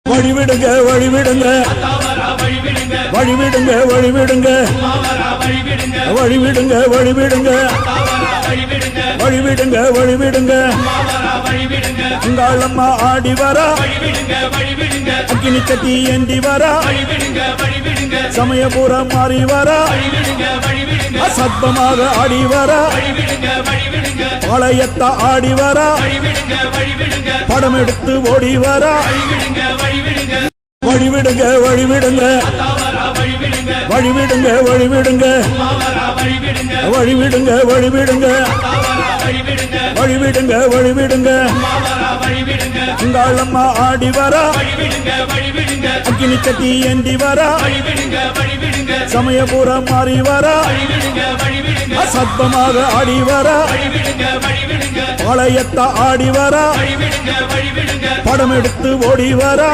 வழிவிடுங்க வழிவிடுங்க வழிவிடுங்க வழிவிடுங்க வழிவிடுங்க வழிவிடுங்க வழிவிடுங்க வழிவிடுங்க உங்களம்மா ஆடி வரா அக்கினி சட்டி ஏந்தி வரா சமயபுரம் மாறி வரா அசத்தமாக ஆடி வரா பாளையத்த ஆடி வரா படம் எடுத்து ஓடி வரா வழிவிடுங்க வழிவிடுங்க வழிவிடுங்க வழிவிடுங்க வழிவிடுங்க வழிவிடுங்க வழிவிடுங்க வழிவிடுங்க உங்களம்மா ஆடி வரா அக்கினி சட்டி ஏந்தி வரா சமயபுரம் மாறி வரா அசத்தமாக ஆடி வரா பாளையத்த ஆடி வரா படம் எடுத்து ஓடி வரா